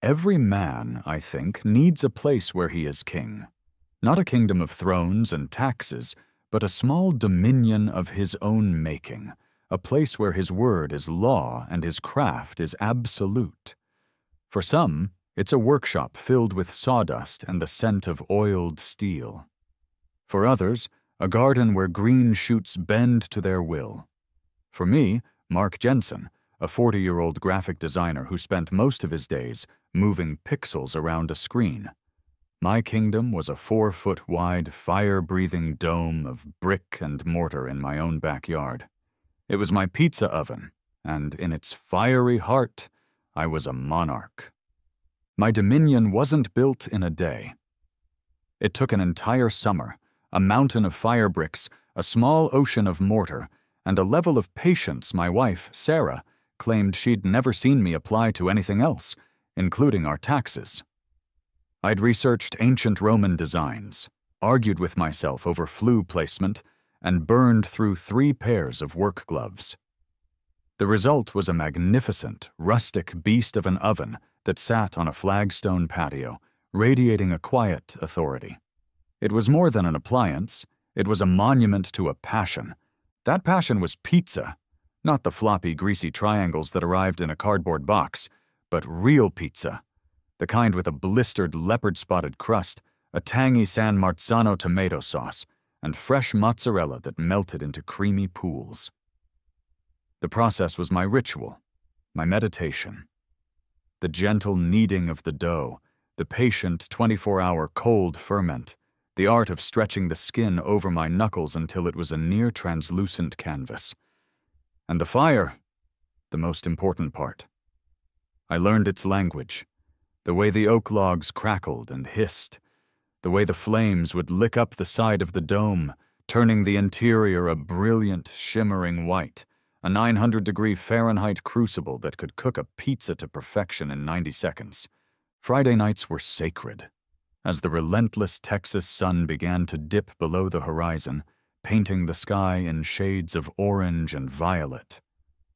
Every man, I think, needs a place where he is king. Not a kingdom of thrones and taxes, but a small dominion of his own making, a place where his word is law and his craft is absolute. For some, it's a workshop filled with sawdust and the scent of oiled steel. For others, a garden where green shoots bend to their will. For me, Mark Jensen, a 40-year-old graphic designer who spent most of his days moving pixels around a screen. My kingdom was a 4-foot-wide, fire-breathing dome of brick and mortar in my own backyard. It was my pizza oven, and in its fiery heart, I was a monarch. My dominion wasn't built in a day. It took an entire summer, a mountain of fire bricks, a small ocean of mortar, and a level of patience my wife, Sarah, claimed she'd never seen me apply to anything else, including our taxes. I'd researched ancient Roman designs, argued with myself over flue placement, and burned through 3 pairs of work gloves. The result was a magnificent, rustic beast of an oven that sat on a flagstone patio, radiating a quiet authority. It was more than an appliance, it was a monument to a passion. That passion was pizza, not the floppy, greasy triangles that arrived in a cardboard box, but real pizza, the kind with a blistered leopard-spotted crust, a tangy San Marzano tomato sauce, and fresh mozzarella that melted into creamy pools. The process was my ritual, my meditation. The gentle kneading of the dough, the patient 24-hour cold ferment, the art of stretching the skin over my knuckles until it was a near-translucent canvas. And the fire, the most important part. I learned its language, the way the oak logs crackled and hissed, the way the flames would lick up the side of the dome, turning the interior a brilliant, shimmering white, a 900-degree Fahrenheit crucible that could cook a pizza to perfection in 90 seconds. Friday nights were sacred. As the relentless Texas sun began to dip below the horizon, painting the sky in shades of orange and violet,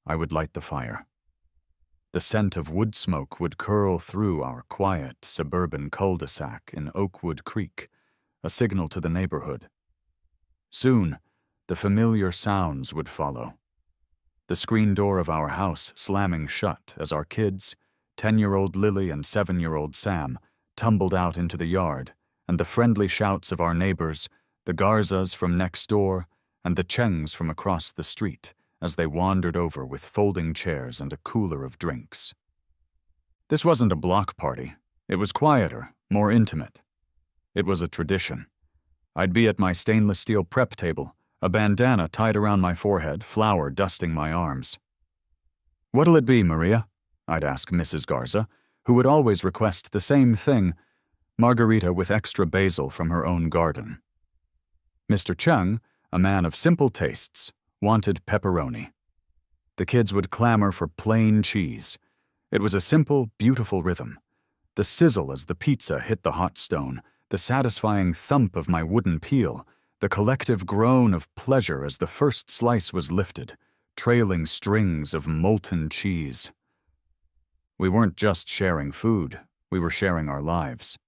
I would light the fire. The scent of wood smoke would curl through our quiet suburban cul-de-sac in Oakwood Creek, a signal to the neighborhood. Soon, the familiar sounds would follow. The screen door of our house slamming shut as our kids, 10-year-old Lily and 7-year-old Sam, tumbled out into the yard, and the friendly shouts of our neighbors, the Garzas from next door, and the Chengs from across the street, as they wandered over with folding chairs and a cooler of drinks. This wasn't a block party. It was quieter, more intimate. It was a tradition. I'd be at my stainless steel prep table, a bandana tied around my forehead, flour dusting my arms. "What'll it be, Maria?" I'd ask Mrs. Garza, who would always request the same thing, margarita with extra basil from her own garden. Mr. Chung, a man of simple tastes, wanted pepperoni. The kids would clamor for plain cheese. It was a simple, beautiful rhythm. The sizzle as the pizza hit the hot stone, the satisfying thump of my wooden peel, the collective groan of pleasure as the first slice was lifted, trailing strings of molten cheese. We weren't just sharing food, we were sharing our lives.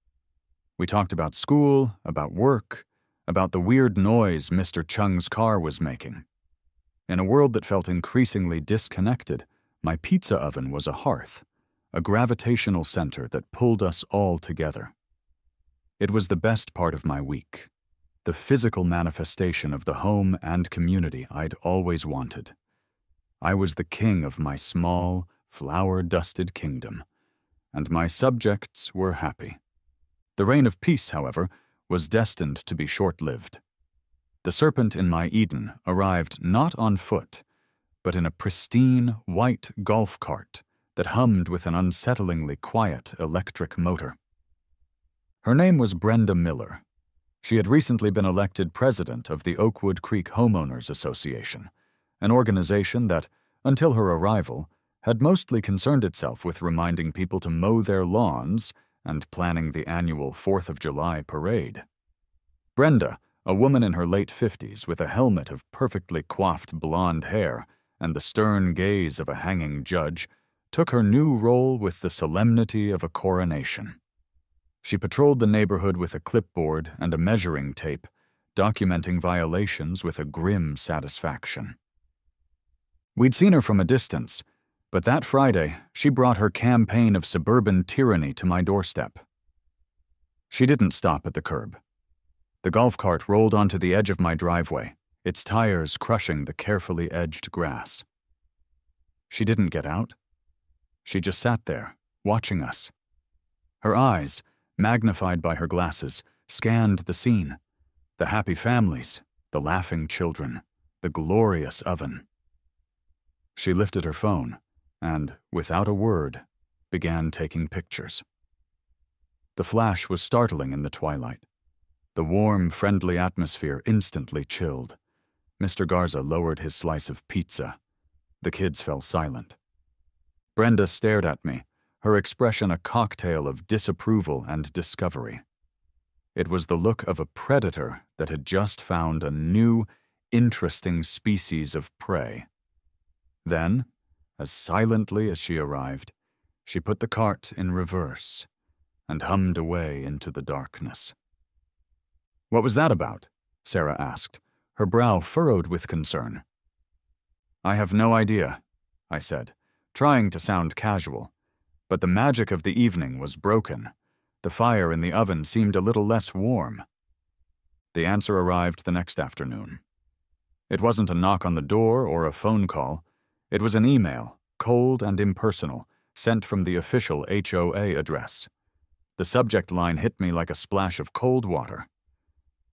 We talked about school, about work, about the weird noise Mr. Chung's car was making. In a world that felt increasingly disconnected, my pizza oven was a hearth, a gravitational center that pulled us all together. It was the best part of my week, the physical manifestation of the home and community I'd always wanted. I was the king of my small, flower-dusted kingdom, and my subjects were happy. The reign of peace, however, was destined to be short-lived. The serpent in my Eden arrived not on foot, but in a pristine, white golf cart that hummed with an unsettlingly quiet electric motor. Her name was Brenda Miller. She had recently been elected president of the Oakwood Creek Homeowners Association, an organization that, until her arrival, had mostly concerned itself with reminding people to mow their lawns and planning the annual 4th of July parade. Brenda, a woman in her late 50s with a helmet of perfectly coiffed blonde hair and the stern gaze of a hanging judge, took her new role with the solemnity of a coronation. She patrolled the neighborhood with a clipboard and a measuring tape, documenting violations with a grim satisfaction. We'd seen her from a distance, but that Friday she brought her campaign of suburban tyranny to my doorstep. She didn't stop at the curb. The golf cart rolled onto the edge of my driveway, its tires crushing the carefully edged grass. She didn't get out. She just sat there, watching us. Her eyes, magnified by her glasses, scanned the scene, the happy families, the laughing children, the glorious oven. She lifted her phone and, without a word, began taking pictures. The flash was startling in the twilight. The warm, friendly atmosphere instantly chilled. Mr. Garza lowered his slice of pizza. The kids fell silent. Brenda stared at me, her expression a cocktail of disapproval and discovery. It was the look of a predator that had just found a new, interesting species of prey. Then, as silently as she arrived, she put the cart in reverse and hummed away into the darkness. "What was that about?" Sarah asked, her brow furrowed with concern. "I have no idea," I said, trying to sound casual, but the magic of the evening was broken. The fire in the oven seemed a little less warm. The answer arrived the next afternoon. It wasn't a knock on the door or a phone call. It was an email, cold and impersonal, sent from the official HOA address. The subject line hit me like a splash of cold water.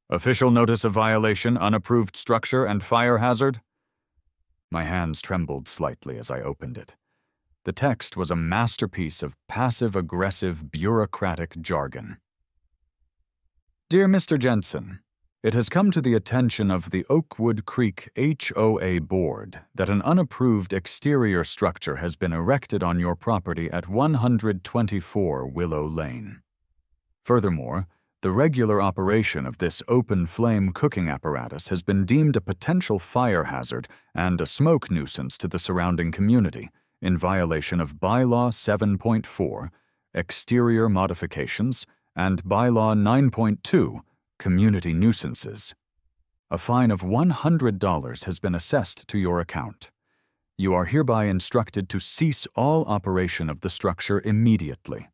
"Official notice of violation, unapproved structure, and fire hazard?" My hands trembled slightly as I opened it. The text was a masterpiece of passive-aggressive bureaucratic jargon. "Dear Mr. Jensen, it has come to the attention of the Oakwood Creek HOA Board that an unapproved exterior structure has been erected on your property at 124 Willow Lane. Furthermore, the regular operation of this open-flame cooking apparatus has been deemed a potential fire hazard and a smoke nuisance to the surrounding community, in violation of Bylaw 7.4, Exterior Modifications, and Bylaw 9.2, Community Nuisances. A fine of $100 has been assessed to your account. You are hereby instructed to cease all operation of the structure immediately.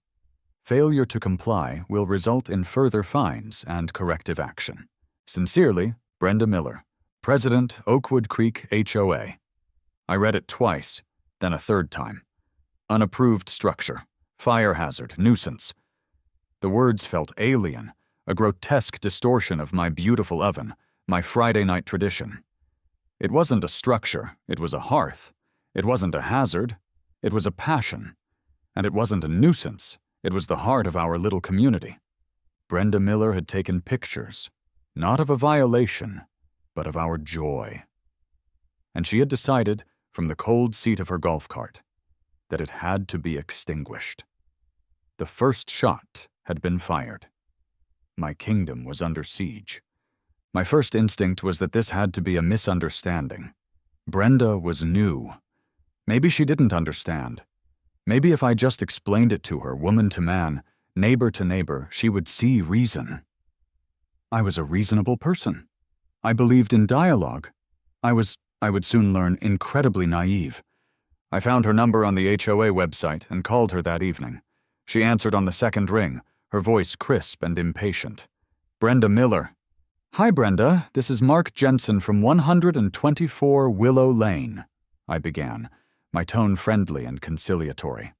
Failure to comply will result in further fines and corrective action. Sincerely, Brenda Miller, President, Oakwood Creek HOA." I read it twice, then a third time. Unapproved structure, fire hazard, nuisance. The words felt alien, a grotesque distortion of my beautiful oven, my Friday night tradition. It wasn't a structure, it was a hearth. It wasn't a hazard, it was a passion. And it wasn't a nuisance, it was the heart of our little community. Brenda Miller had taken pictures, not of a violation, but of our joy. And she had decided, from the cold seat of her golf cart, that it had to be extinguished. The first shot had been fired. My kingdom was under siege. My first instinct was that this had to be a misunderstanding. Brenda was new. Maybe she didn't understand. Maybe if I just explained it to her, woman to man, neighbor to neighbor, she would see reason. I was a reasonable person. I believed in dialogue. I would soon learn, incredibly naive. I found her number on the HOA website and called her that evening. She answered on the second ring, her voice crisp and impatient. "Brenda Miller." "Hi, Brenda. This is Mark Jensen from 124 Willow Lane," I began, my tone friendly and conciliatory.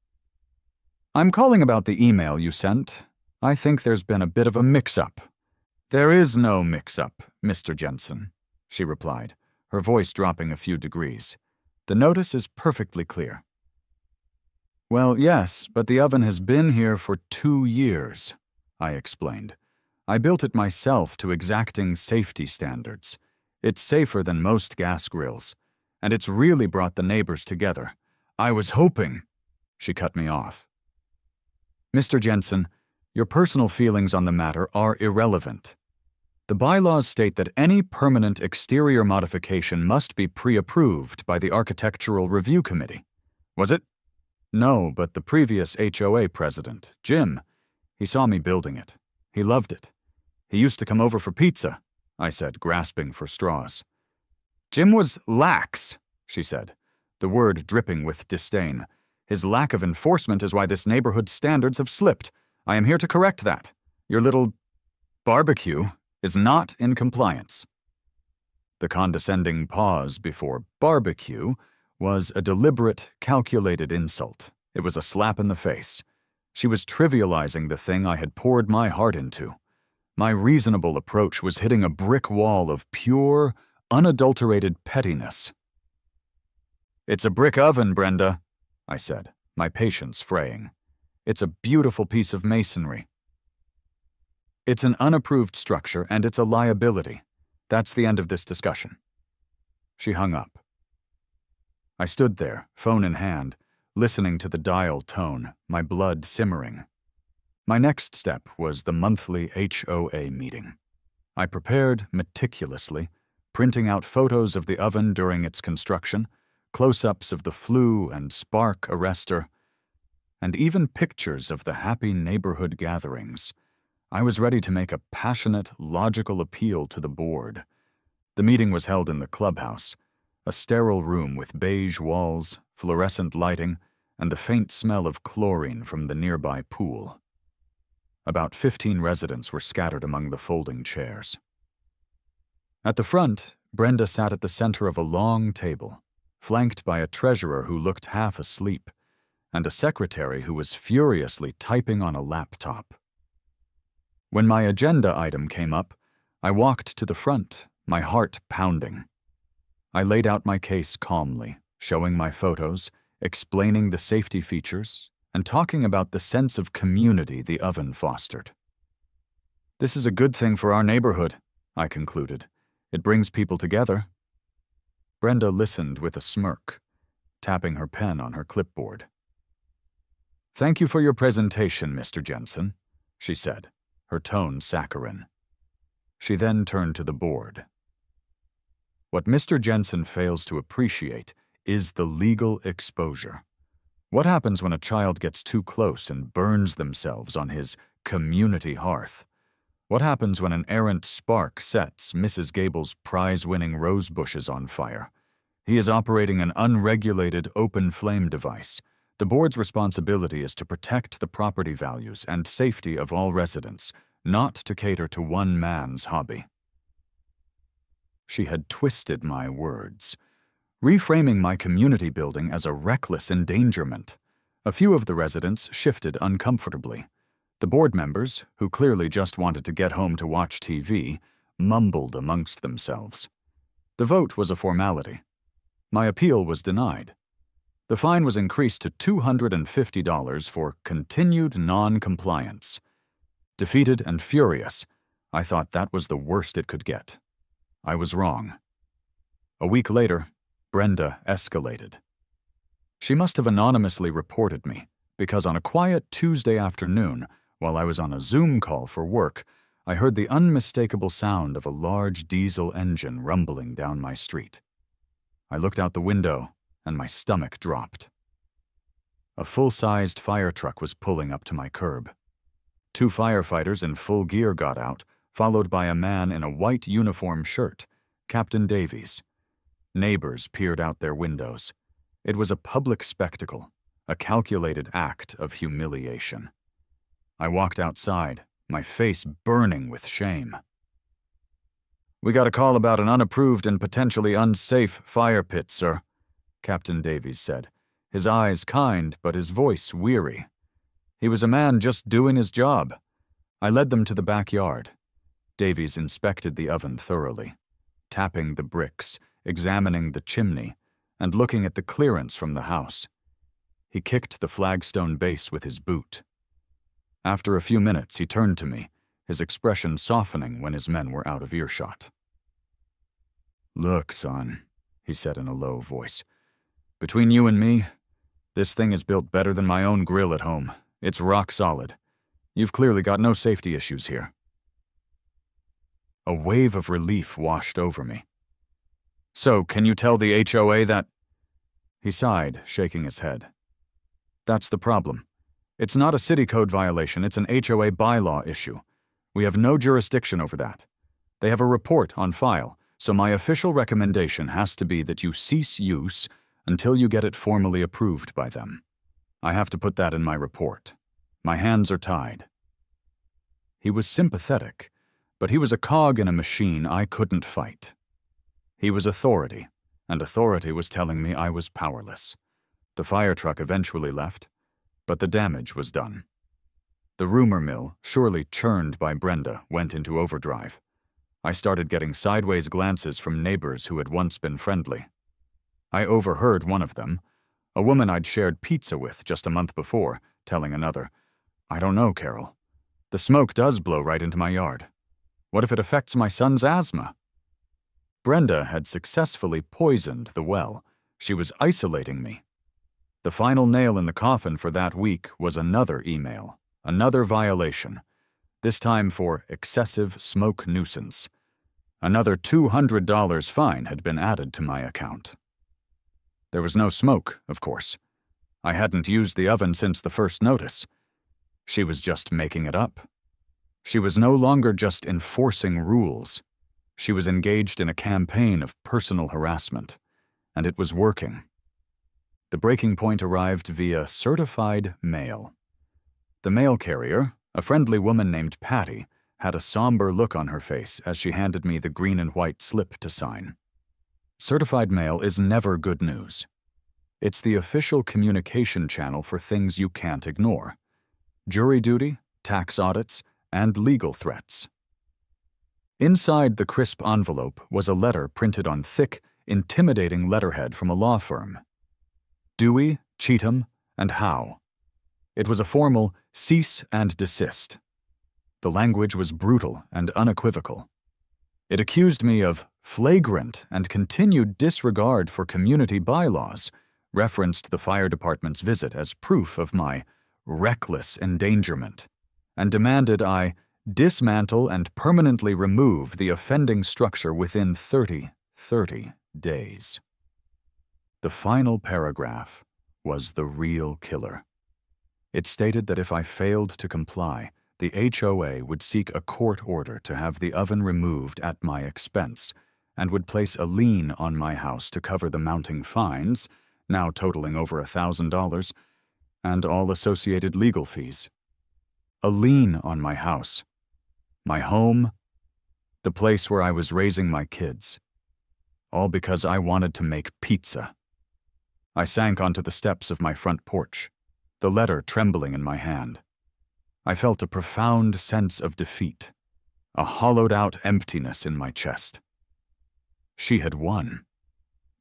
"I'm calling about the email you sent. I think there's been a bit of a mix-up." "There is no mix-up, Mr. Jensen," she replied, her voice dropping a few degrees. "The notice is perfectly clear." "Well, yes, but the oven has been here for 2 years, I explained. "I built it myself to exacting safety standards. It's safer than most gas grills, and it's really brought the neighbors together. I was hoping—" She cut me off. "Mr. Jensen, your personal feelings on the matter are irrelevant. The bylaws state that any permanent exterior modification must be pre-approved by the Architectural Review Committee. Was it?" No, but the previous HOA president, Jim. He saw me building it. He loved it. He used to come over for pizza, I said, grasping for straws. Jim was lax, she said, the word dripping with disdain. His lack of enforcement is why this neighborhood's standards have slipped. I am here to correct that. Your little barbecue is not in compliance. The condescending pause before barbecue was a deliberate, calculated insult. It was a slap in the face. She was trivializing the thing I had poured my heart into. My reasonable approach was hitting a brick wall of pure, unadulterated pettiness. It's a brick oven, Brenda, I said, my patience fraying. It's a beautiful piece of masonry. It's an unapproved structure, and it's a liability. That's the end of this discussion. She hung up. I stood there, phone in hand, listening to the dial tone, my blood simmering. My next step was the monthly HOA meeting. I prepared meticulously, printing out photos of the oven during its construction, close-ups of the flue and spark arrestor, and even pictures of the happy neighborhood gatherings. I was ready to make a passionate, logical appeal to the board. The meeting was held in the clubhouse, a sterile room with beige walls, fluorescent lighting, and the faint smell of chlorine from the nearby pool. About 15 residents were scattered among the folding chairs. At the front, Brenda sat at the center of a long table, flanked by a treasurer who looked half asleep, and a secretary who was furiously typing on a laptop. When my agenda item came up, I walked to the front, my heart pounding. I laid out my case calmly, showing my photos, explaining the safety features, and talking about the sense of community the oven fostered. This is a good thing for our neighborhood, I concluded. It brings people together. Brenda listened with a smirk, tapping her pen on her clipboard. Thank you for your presentation, Mr. Jensen, she said, her tone saccharine. She then turned to the board. What Mr. Jensen fails to appreciate is the legal exposure. What happens when a child gets too close and burns themselves on his community hearth? What happens when an errant spark sets Mrs. Gable's prize-winning rose bushes on fire? He is operating an unregulated open flame device. The board's responsibility is to protect the property values and safety of all residents, not to cater to one man's hobby. She had twisted my words, reframing my community building as a reckless endangerment. A few of the residents shifted uncomfortably. The board members, who clearly just wanted to get home to watch TV, mumbled amongst themselves. The vote was a formality. My appeal was denied. The fine was increased to $250 for continued non-compliance. Defeated and furious, I thought that was the worst it could get. I was wrong. A week later, Brenda escalated. She must have anonymously reported me, because on a quiet Tuesday afternoon, while I was on a Zoom call for work, I heard the unmistakable sound of a large diesel engine rumbling down my street. I looked out the window, and my stomach dropped. A full-sized fire truck was pulling up to my curb. 2 firefighters in full gear got out, followed by a man in a white uniform shirt, Captain Davies. Neighbors peered out their windows. It was a public spectacle, a calculated act of humiliation. I walked outside, my face burning with shame. We got a call about an unapproved and potentially unsafe fire pit, sir, Captain Davies said, his eyes kind but his voice weary. He was a man just doing his job. I led them to the backyard. Davies inspected the oven thoroughly, tapping the bricks, examining the chimney, and looking at the clearance from the house. He kicked the flagstone base with his boot. After a few minutes, he turned to me, his expression softening when his men were out of earshot. Look, son, he said in a low voice. Between you and me, this thing is built better than my own grill at home. It's rock solid. You've clearly got no safety issues here. A wave of relief washed over me. So, can you tell the HOA that... He sighed, shaking his head. That's the problem. It's not a city code violation, it's an HOA bylaw issue. We have no jurisdiction over that. They have a report on file, so my official recommendation has to be that you cease use until you get it formally approved by them. I have to put that in my report. My hands are tied. He was sympathetic, but he was a cog in a machine I couldn't fight. He was authority, and authority was telling me I was powerless. The fire truck eventually left, but the damage was done. The rumor mill, surely churned by Brenda, went into overdrive. I started getting sideways glances from neighbors who had once been friendly. I overheard one of them, a woman I'd shared pizza with just a month before, telling another, "I don't know, Carol. The smoke does blow right into my yard. What if it affects my son's asthma?" Brenda had successfully poisoned the well. She was isolating me. The final nail in the coffin for that week was another email, another violation, this time for excessive smoke nuisance. Another $200 fine had been added to my account. There was no smoke, of course. I hadn't used the oven since the first notice. She was just making it up. She was no longer just enforcing rules. She was engaged in a campaign of personal harassment, and it was working. The breaking point arrived via certified mail. The mail carrier, a friendly woman named Patty, had a somber look on her face as she handed me the green and white slip to sign. Certified mail is never good news. It's the official communication channel for things you can't ignore: jury duty, tax audits, and legal threats. Inside the crisp envelope was a letter printed on thick, intimidating letterhead from a law firm: Dewey, Cheatham, and Howe. It was a formal cease and desist. The language was brutal and unequivocal. It accused me of flagrant and continued disregard for community bylaws, referenced the fire department's visit as proof of my reckless endangerment, and demanded I dismantle and permanently remove the offending structure within 30 days. The final paragraph was the real killer. It stated that if I failed to comply, the HOA would seek a court order to have the oven removed at my expense and would place a lien on my house to cover the mounting fines, now totaling over $1,000, and all associated legal fees. A lien on my house, my home, the place where I was raising my kids, all because I wanted to make pizza. I sank onto the steps of my front porch, the letter trembling in my hand. I felt a profound sense of defeat, a hollowed-out emptiness in my chest. She had won.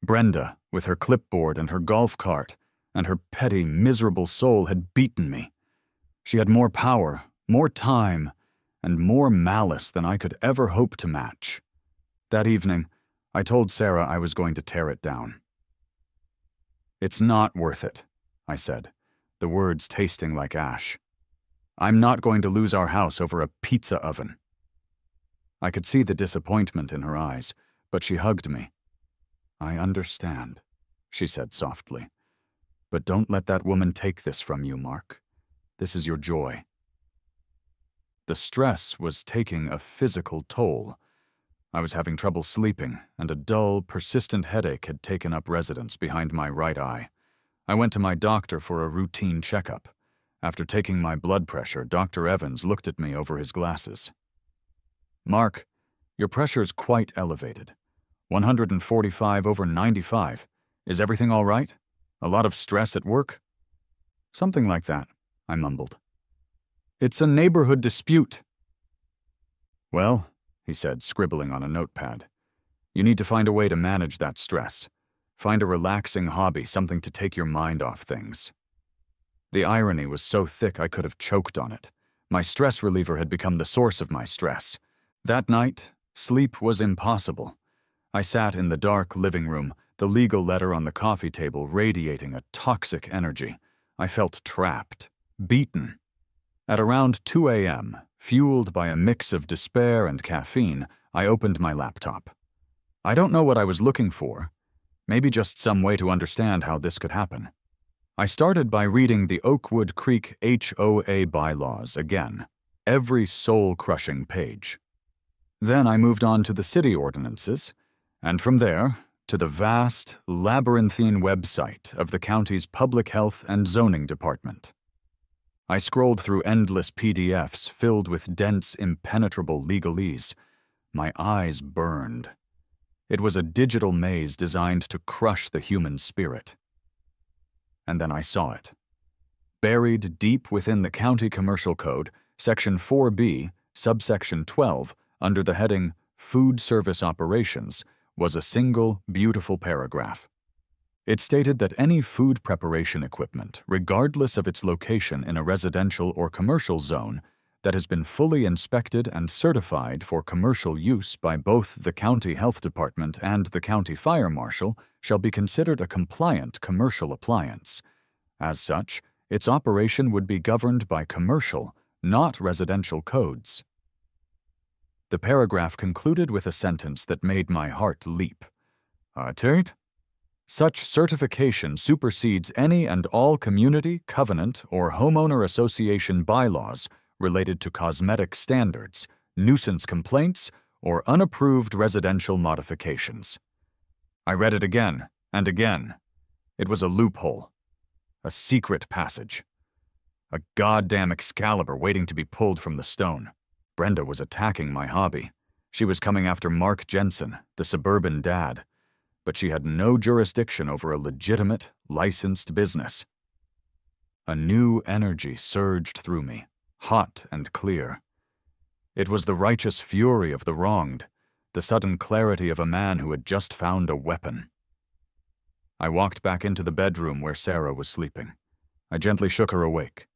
Brenda, with her clipboard and her golf cart, and her petty, miserable soul had beaten me. She had more power, more time, and more malice than I could ever hope to match. That evening, I told Sarah I was going to tear it down. "It's not worth it," I said, the words tasting like ash. "I'm not going to lose our house over a pizza oven." I could see the disappointment in her eyes, but she hugged me. "I understand," she said softly. "But don't let that woman take this from you, Mark. This is your joy." The stress was taking a physical toll. I was having trouble sleeping, and a dull, persistent headache had taken up residence behind my right eye. I went to my doctor for a routine checkup. After taking my blood pressure, Dr. Evans looked at me over his glasses. "Mark, your pressure's quite elevated. 145/95. Is everything all right? A lot of stress at work?" "Something like that," I mumbled. "It's a neighborhood dispute." "Well," he said, scribbling on a notepad, "you need to find a way to manage that stress. Find a relaxing hobby, something to take your mind off things." The irony was so thick I could have choked on it. My stress reliever had become the source of my stress. That night, sleep was impossible. I sat in the dark living room, the legal letter on the coffee table radiating a toxic energy. I felt trapped, beaten. At around 2 a.m., fueled by a mix of despair and caffeine, I opened my laptop. I don't know what I was looking for. Maybe just some way to understand how this could happen. I started by reading the Oakwood Creek HOA bylaws again, every soul-crushing page. Then I moved on to the city ordinances, and from there to the vast, labyrinthine website of the county's Public Health and Zoning Department. I scrolled through endless PDFs filled with dense, impenetrable legalese. My eyes burned. It was a digital maze designed to crush the human spirit. And then I saw it. Buried deep within the County Commercial Code, Section 4B, subsection 12, under the heading Food Service Operations, was a single, beautiful paragraph. It stated that any food preparation equipment, regardless of its location in a residential or commercial zone, that has been fully inspected and certified for commercial use by both the County Health Department and the County Fire Marshal shall be considered a compliant commercial appliance. As such, its operation would be governed by commercial, not residential codes. The paragraph concluded with a sentence that made my heart leap. Tate? Such certification supersedes any and all community, covenant, or homeowner association bylaws related to cosmetic standards, nuisance complaints, or unapproved residential modifications. I read it again and again. It was a loophole, a secret passage, a goddamn Excalibur waiting to be pulled from the stone. Brenda was attacking my hobby. She was coming after Mark Jensen, the suburban dad, but she had no jurisdiction over a legitimate, licensed business. A new energy surged through me, hot and clear. It was the righteous fury of the wronged, the sudden clarity of a man who had just found a weapon. I walked back into the bedroom where Sarah was sleeping. I gently shook her awake.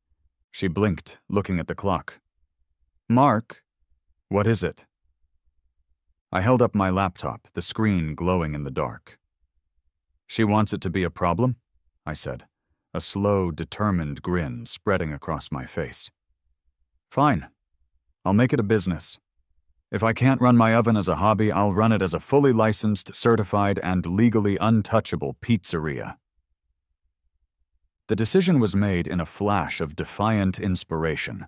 She blinked, looking at the clock. Mark, what is it? I held up my laptop, the screen glowing in the dark. She wants it to be a problem? I said, a slow, determined grin spreading across my face. Fine. I'll make it a business. If I can't run my oven as a hobby, I'll run it as a fully licensed, certified, and legally untouchable pizzeria. The decision was made in a flash of defiant inspiration,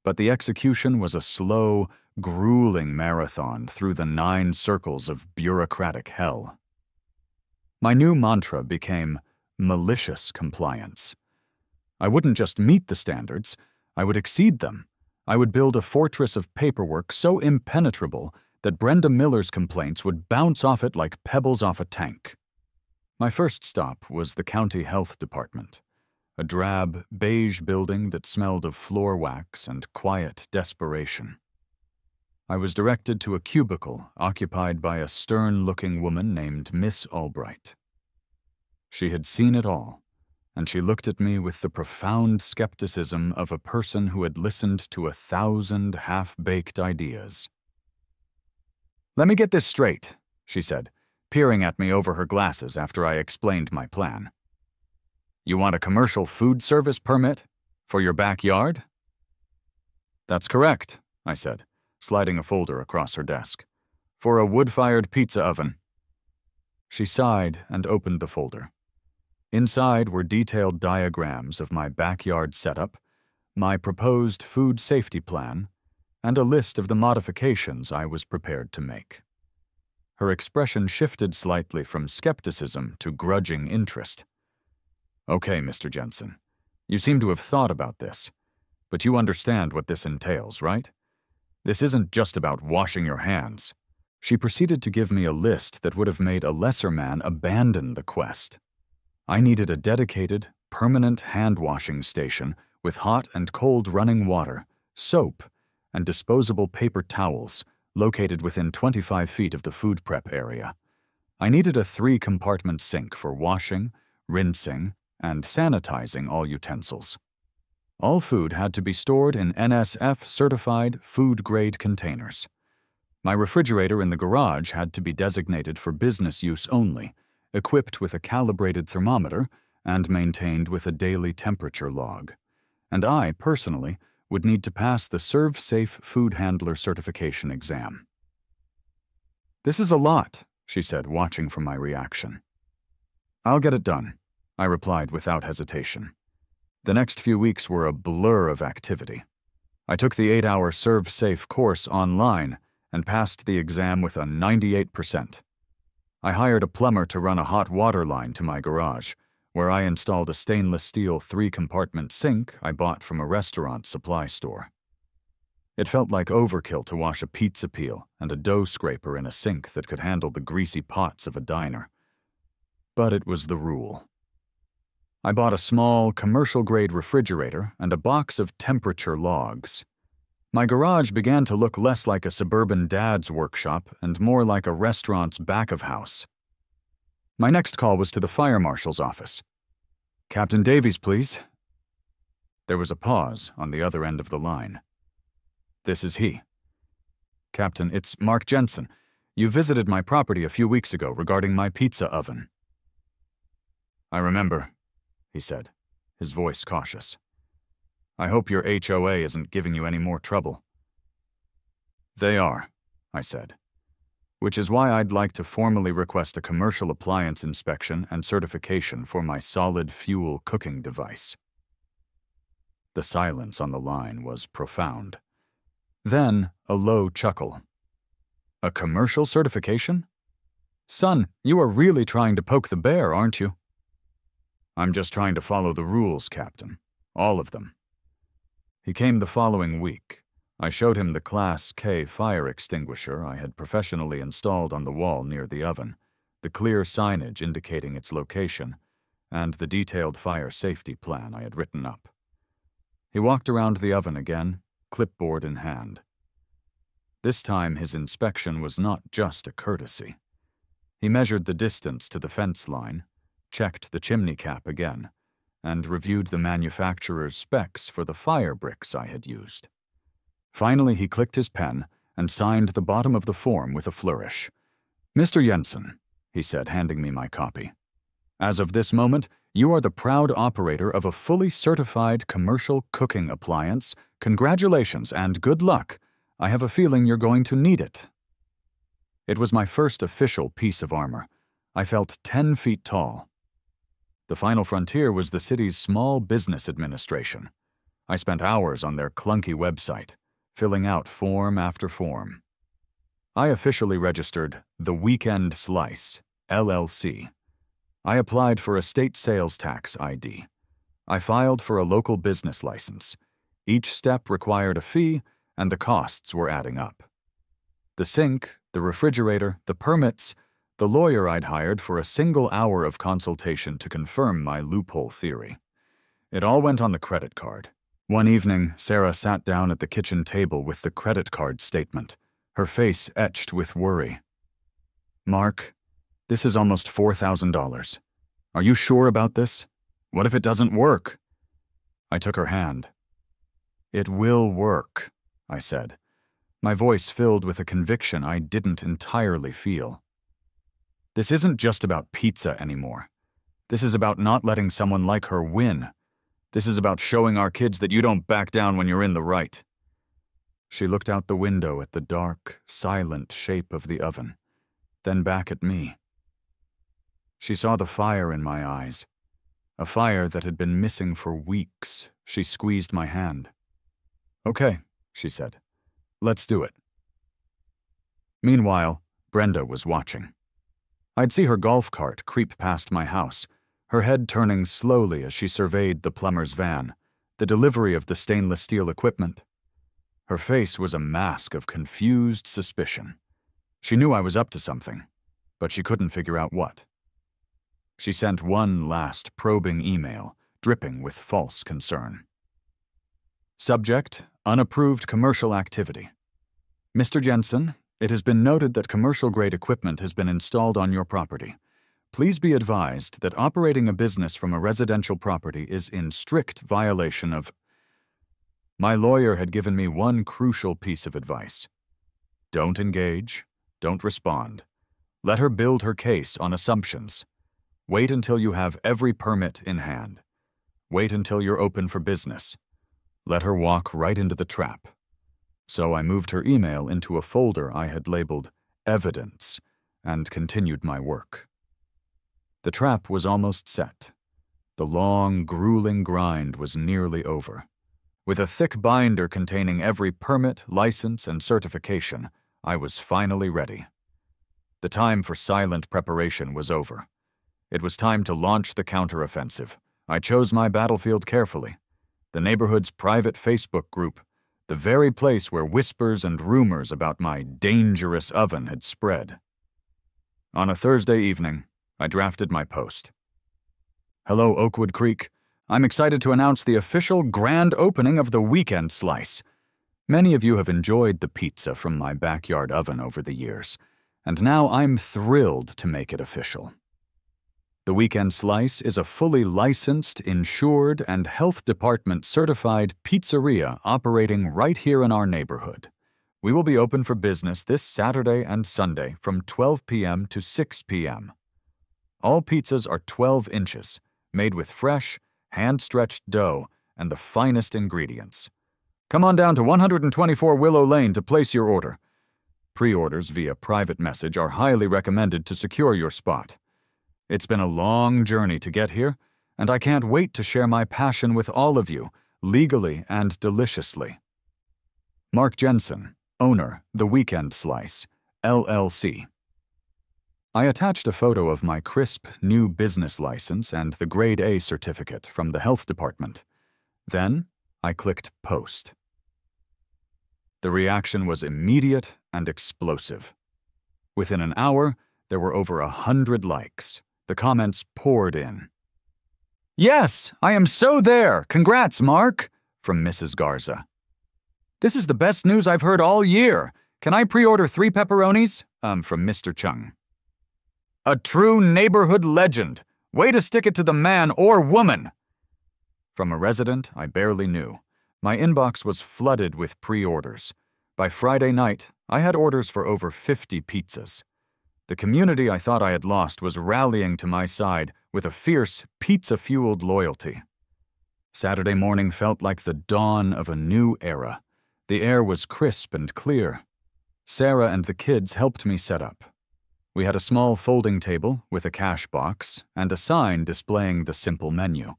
but the execution was a slow, grueling marathon through the 9 circles of bureaucratic hell. My new mantra became malicious compliance. I wouldn't just meet the standards, I would exceed them. I would build a fortress of paperwork so impenetrable that Brenda Miller's complaints would bounce off it like pebbles off a tank. My first stop was the County Health Department, a drab, beige building that smelled of floor wax and quiet desperation. I was directed to a cubicle occupied by a stern-looking woman named Miss Albright. She had seen it all, and she looked at me with the profound skepticism of a person who had listened to 1,000 half-baked ideas. "Let me get this straight," she said, peering at me over her glasses after I explained my plan. "You want a commercial food service permit? For your backyard?" "That's correct," I said, sliding a folder across her desk. "For a wood-fired pizza oven." She sighed and opened the folder. Inside were detailed diagrams of my backyard setup, my proposed food safety plan, and a list of the modifications I was prepared to make. Her expression shifted slightly from skepticism to grudging interest. "Okay, Mr. Jensen, you seem to have thought about this, but you understand what this entails, right? This isn't just about washing your hands." She proceeded to give me a list that would have made a lesser man abandon the quest. I needed a dedicated, permanent hand-washing station with hot and cold running water, soap, and disposable paper towels located within 25 feet of the food prep area. I needed a 3-compartment sink for washing, rinsing, and sanitizing all utensils. All food had to be stored in NSF-certified food-grade containers. My refrigerator in the garage had to be designated for business use only, equipped with a calibrated thermometer and maintained with a daily temperature log. And I, personally, would need to pass the ServSafe Food Handler certification exam. "This is a lot," she said, watching for my reaction. "I'll get it done. I replied without hesitation. The next few weeks were a blur of activity. I took the 8-hour Serve-Safe course online and passed the exam with a 98%. I hired a plumber to run a hot water line to my garage, where I installed a stainless steel 3-compartment sink I bought from a restaurant supply store. It felt like overkill to wash a pizza peel and a dough scraper in a sink that could handle the greasy pots of a diner. But it was the rule. I bought a small, commercial-grade refrigerator and a box of temperature logs. My garage began to look less like a suburban dad's workshop and more like a restaurant's back-of-house. My next call was to the fire marshal's office. "Captain Davies, please." There was a pause on the other end of the line. "This is he." "Captain, it's Mark Jensen. You visited my property a few weeks ago regarding my pizza oven." "I remember," he said, his voice cautious. "I hope your HOA isn't giving you any more trouble." "They are," I said, "which is why I'd like to formally request a commercial appliance inspection and certification for my solid fuel cooking device." The silence on the line was profound. Then a low chuckle. "A commercial certification? Son, you are really trying to poke the bear, aren't you?" "I'm just trying to follow the rules, Captain. All of them." He came the following week. I showed him the Class K fire extinguisher I had professionally installed on the wall near the oven, the clear signage indicating its location, and the detailed fire safety plan I had written up. He walked around the oven again, clipboard in hand. This time his inspection was not just a courtesy. He measured the distance to the fence line, checked the chimney cap again, and reviewed the manufacturer's specs for the fire bricks I had used. Finally, he clicked his pen and signed the bottom of the form with a flourish. "Mr. Jensen," he said, handing me my copy, "as of this moment, you are the proud operator of a fully certified commercial cooking appliance. Congratulations and good luck. I have a feeling you're going to need it." It was my first official piece of armor. I felt 10 feet tall. The final frontier was the city's Small Business Administration. I spent hours on their clunky website, filling out form after form. I officially registered The Weekend Slice, LLC. I applied for a state sales tax ID. I filed for a local business license. Each step required a fee, and the costs were adding up. The sink, the refrigerator, the permits, the lawyer I'd hired for a single hour of consultation to confirm my loophole theory. It all went on the credit card. One evening, Sarah sat down at the kitchen table with the credit card statement, her face etched with worry. "Mark, this is almost $4,000. Are you sure about this? What if it doesn't work?" I took her hand. "It will work," I said, my voice filled with a conviction I didn't entirely feel. "This isn't just about pizza anymore. This is about not letting someone like her win. This is about showing our kids that you don't back down when you're in the right." She looked out the window at the dark, silent shape of the oven, then back at me. She saw the fire in my eyes, a fire that had been missing for weeks. She squeezed my hand. "Okay," she said. "Let's do it." Meanwhile, Brenda was watching. I'd see her golf cart creep past my house, her head turning slowly as she surveyed the plumber's van, the delivery of the stainless steel equipment. Her face was a mask of confused suspicion. She knew I was up to something, but she couldn't figure out what. She sent one last probing email, dripping with false concern. Subject: unapproved commercial activity. "Mr. Jensen, it has been noted that commercial-grade equipment has been installed on your property. Please be advised that operating a business from a residential property is in strict violation of—" My lawyer had given me one crucial piece of advice. Don't engage, don't respond. Let her build her case on assumptions. Wait until you have every permit in hand. Wait until you're open for business. Let her walk right into the trap. So I moved her email into a folder I had labeled Evidence and continued my work. The trap was almost set. The long, grueling grind was nearly over. With a thick binder containing every permit, license, and certification, I was finally ready. The time for silent preparation was over. It was time to launch the counteroffensive. I chose my battlefield carefully. The neighborhood's private Facebook group, the very place where whispers and rumors about my dangerous oven had spread. On a Thursday evening, I drafted my post. Hello, Oakwood Creek. I'm excited to announce the official grand opening of the Weekend Slice. Many of you have enjoyed the pizza from my backyard oven over the years, and now I'm thrilled to make it official. The Weekend Slice is a fully licensed, insured, and health department certified pizzeria operating right here in our neighborhood. We will be open for business this Saturday and Sunday from 12 p.m. to 6 p.m. All pizzas are 12 inches, made with fresh, hand-stretched dough and the finest ingredients. Come on down to 124 Willow Lane to place your order. Pre-orders via private message are highly recommended to secure your spot. It's been a long journey to get here, and I can't wait to share my passion with all of you, legally and deliciously. Mark Jensen, owner, The Weekend Slice, LLC. I attached a photo of my crisp, new business license and the Grade A certificate from the health department. Then, I clicked Post. The reaction was immediate and explosive. Within an hour, there were over 100 likes. The comments poured in. Yes, I am so there! Congrats, Mark! From Mrs. Garza. This is the best news I've heard all year. Can I pre-order 3 pepperonis? From Mr. Chung. A true neighborhood legend. Way to stick it to the man or woman! From a resident I barely knew. My inbox was flooded with pre-orders. By Friday night, I had orders for over 50 pizzas. The community I thought I had lost was rallying to my side with a fierce, pizza-fueled loyalty. Saturday morning felt like the dawn of a new era. The air was crisp and clear. Sarah and the kids helped me set up. We had a small folding table with a cash box and a sign displaying the simple menu: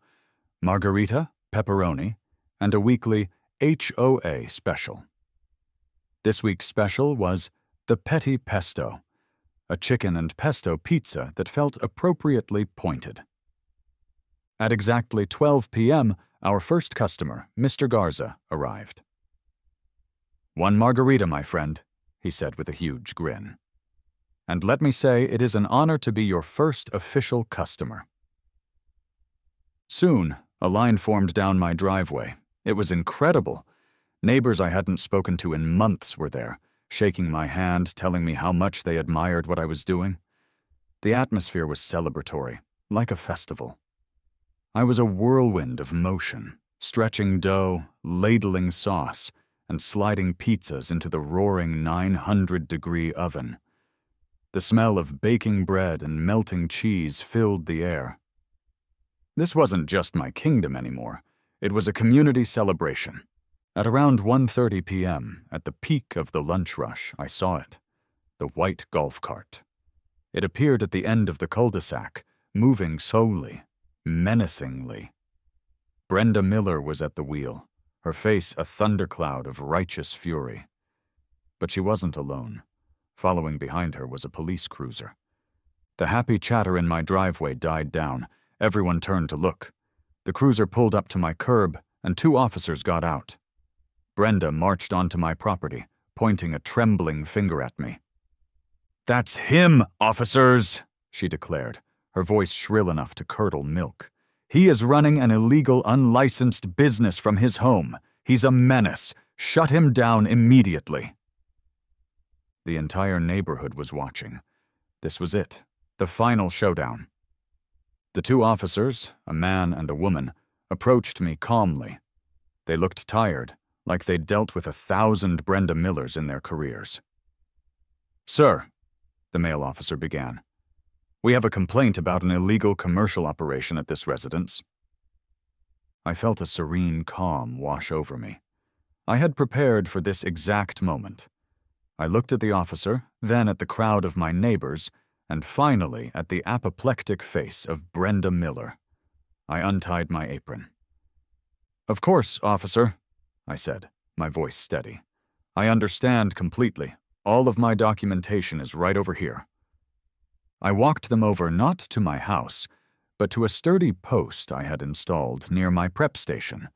margarita, pepperoni, and a weekly HOA special. This week's special was the Petit Pesto, a chicken and pesto pizza that felt appropriately pointed. At exactly 12 p.m., our first customer, Mr. Garza, arrived. "One margarita, my friend," he said with a huge grin. "And let me say it is an honor to be your first official customer." Soon, a line formed down my driveway. It was incredible. Neighbors I hadn't spoken to in months were there, shaking my hand, telling me how much they admired what I was doing. The atmosphere was celebratory, like a festival. I was a whirlwind of motion, stretching dough, ladling sauce, and sliding pizzas into the roaring 900-degree oven. The smell of baking bread and melting cheese filled the air. This wasn't just my kingdom anymore. It was a community celebration. At around 1:30 p.m., at the peak of the lunch rush, I saw it. The white golf cart. It appeared at the end of the cul-de-sac, moving slowly, menacingly. Brenda Miller was at the wheel, her face a thundercloud of righteous fury. But she wasn't alone. Following behind her was a police cruiser. The happy chatter in my driveway died down. Everyone turned to look. The cruiser pulled up to my curb, and 2 officers got out. Brenda marched onto my property, pointing a trembling finger at me. "That's him, officers!" she declared, her voice shrill enough to curdle milk. "He is running an illegal, unlicensed business from his home. He's a menace. Shut him down immediately." The entire neighborhood was watching. This was it, the final showdown. The 2 officers, a man and a woman, approached me calmly. They looked tired, like they'd dealt with 1,000 Brenda Millers in their careers. "Sir," the male officer began, "we have a complaint about an illegal commercial operation at this residence." I felt a serene calm wash over me. I had prepared for this exact moment. I looked at the officer, then at the crowd of my neighbors, and finally at the apoplectic face of Brenda Miller. I untied my apron. "Of course, officer," I said, my voice steady. "I understand completely. All of my documentation is right over here." I walked them over not to my house, but to a sturdy post I had installed near my prep station.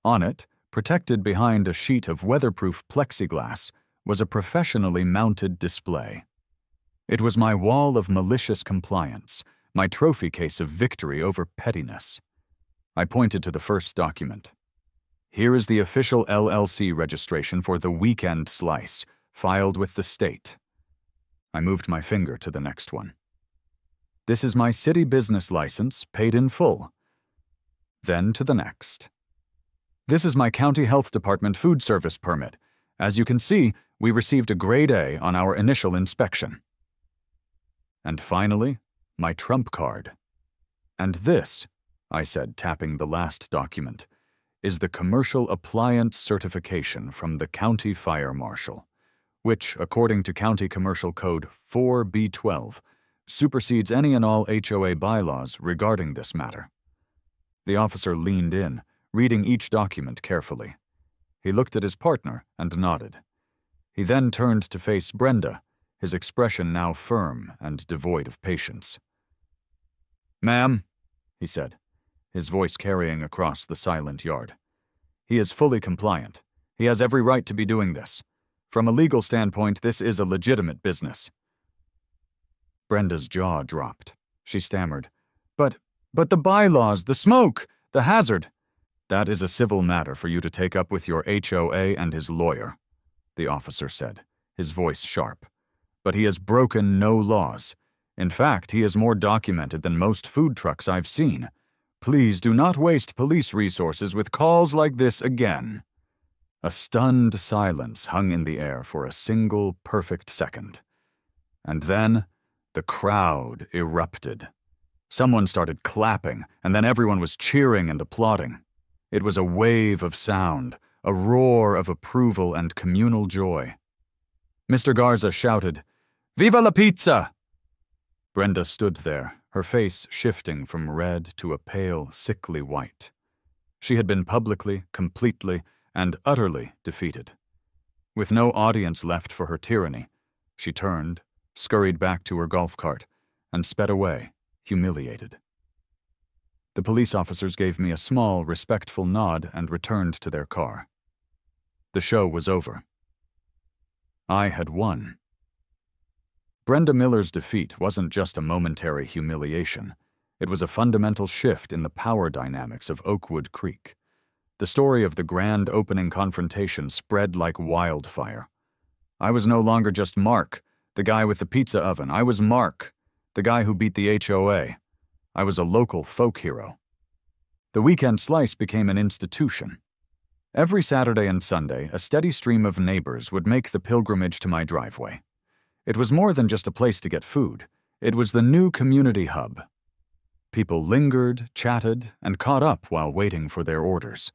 On it, protected behind a sheet of weatherproof plexiglass, was a professionally mounted display. It was my wall of malicious compliance, my trophy case of victory over pettiness. I pointed to the first document. "Here is the official LLC registration for the Weekend Slice, filed with the state." I moved my finger to the next one. "This is my city business license, paid in full." Then to the next. "This is my county health department food service permit. As you can see, we received a grade A on our initial inspection." And finally, my trump card. "And this," I said, tapping the last document, "is the commercial appliance certification from the county fire marshal, which, according to County Commercial Code 4B12, supersedes any and all HOA bylaws regarding this matter." The officer leaned in, reading each document carefully. He looked at his partner and nodded. He then turned to face Brenda, his expression now firm and devoid of patience. "Ma'am," he said, his voice carrying across the silent yard, "he is fully compliant. He has every right to be doing this. From a legal standpoint, this is a legitimate business." Brenda's jaw dropped. She stammered, But the bylaws, the smoke, the hazard." "That is a civil matter for you to take up with your HOA and his lawyer," the officer said, his voice sharp. "But he has broken no laws. In fact, he is more documented than most food trucks I've seen. Please do not waste police resources with calls like this again." A stunned silence hung in the air for a single perfect second. And then the crowd erupted. Someone started clapping, and then everyone was cheering and applauding. It was a wave of sound, a roar of approval and communal joy. Mr. Garza shouted, "Viva la pizza!" Brenda stood there, her face shifting from red to a pale, sickly white. She had been publicly, completely, and utterly defeated. With no audience left for her tyranny, she turned, scurried back to her golf cart, and sped away, humiliated. The police officers gave me a small, respectful nod and returned to their car. The show was over. I had won. Brenda Miller's defeat wasn't just a momentary humiliation. It was a fundamental shift in the power dynamics of Oakwood Creek. The story of the grand opening confrontation spread like wildfire. I was no longer just Mark, the guy with the pizza oven. I was Mark, the guy who beat the HOA. I was a local folk hero. The Weekend Slice became an institution. Every Saturday and Sunday, a steady stream of neighbors would make the pilgrimage to my driveway. It was more than just a place to get food. It was the new community hub. People lingered, chatted, and caught up while waiting for their orders.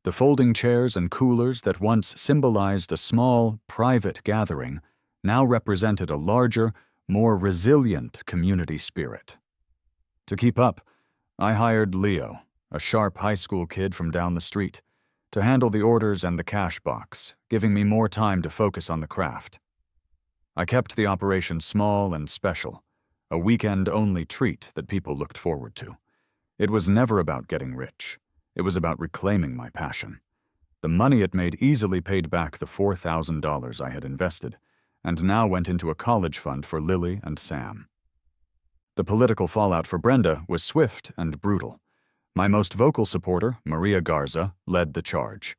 The folding chairs and coolers that once symbolized a small, private gathering now represented a larger, more resilient community spirit. To keep up, I hired Leo, a sharp high school kid from down the street, to handle the orders and the cash box, giving me more time to focus on the craft. I kept the operation small and special, a weekend-only treat that people looked forward to. It was never about getting rich. It was about reclaiming my passion. The money it made easily paid back the $4,000 I had invested, and now went into a college fund for Lily and Sam. The political fallout for Brenda was swift and brutal. My most vocal supporter, Maria Garza, led the charge.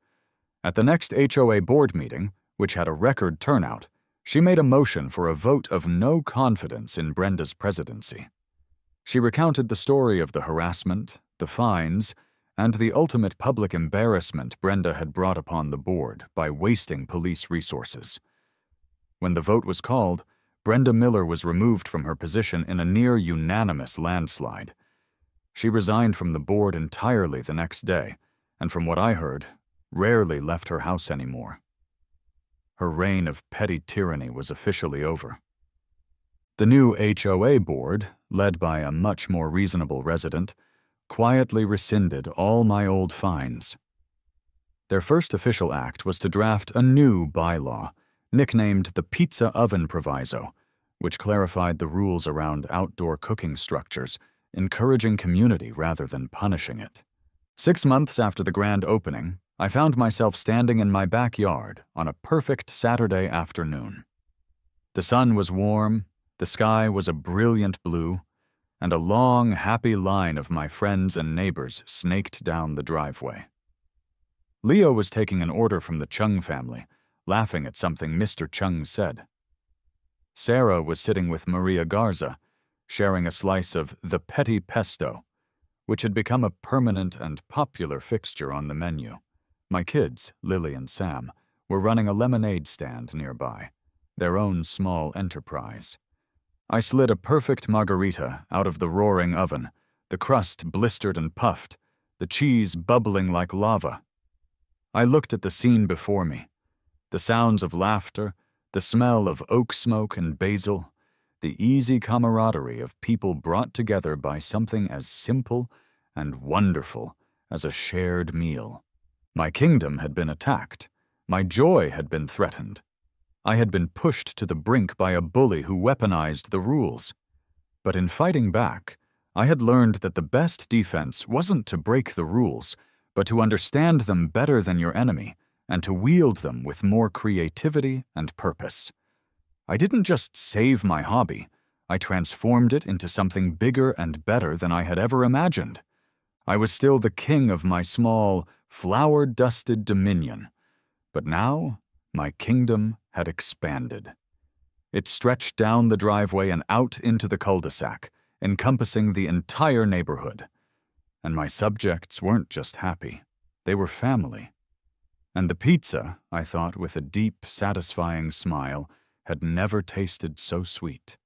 At the next HOA board meeting, which had a record turnout, she made a motion for a vote of no confidence in Brenda's presidency. She recounted the story of the harassment, the fines, and the ultimate public embarrassment Brenda had brought upon the board by wasting police resources. When the vote was called, Brenda Miller was removed from her position in a near-unanimous landslide. She resigned from the board entirely the next day, and from what I heard, rarely left her house anymore. Her reign of petty tyranny was officially over. The new HOA board, led by a much more reasonable resident, quietly rescinded all my old fines. Their first official act was to draft a new bylaw, nicknamed the Pizza Oven Proviso, which clarified the rules around outdoor cooking structures, encouraging community rather than punishing it. 6 months after the grand opening, I found myself standing in my backyard on a perfect Saturday afternoon. The sun was warm, the sky was a brilliant blue, and a long, happy line of my friends and neighbors snaked down the driveway. Leo was taking an order from the Chung family, laughing at something Mr. Chung said. Sarah was sitting with Maria Garza, sharing a slice of the petty pesto, which had become a permanent and popular fixture on the menu. My kids, Lily and Sam, were running a lemonade stand nearby, their own small enterprise. I slid a perfect margarita out of the roaring oven, the crust blistered and puffed, the cheese bubbling like lava. I looked at the scene before me, the sounds of laughter, the smell of oak smoke and basil, the easy camaraderie of people brought together by something as simple and wonderful as a shared meal. My kingdom had been attacked. My joy had been threatened. I had been pushed to the brink by a bully who weaponized the rules. But in fighting back, I had learned that the best defense wasn't to break the rules, but to understand them better than your enemy and to wield them with more creativity and purpose. I didn't just save my hobby, I transformed it into something bigger and better than I had ever imagined. I was still the king of my small, flower-dusted dominion, but now my kingdom had expanded. It stretched down the driveway and out into the cul-de-sac, encompassing the entire neighborhood. And my subjects weren't just happy, they were family. And the pizza, I thought with a deep, satisfying smile, had never tasted so sweet.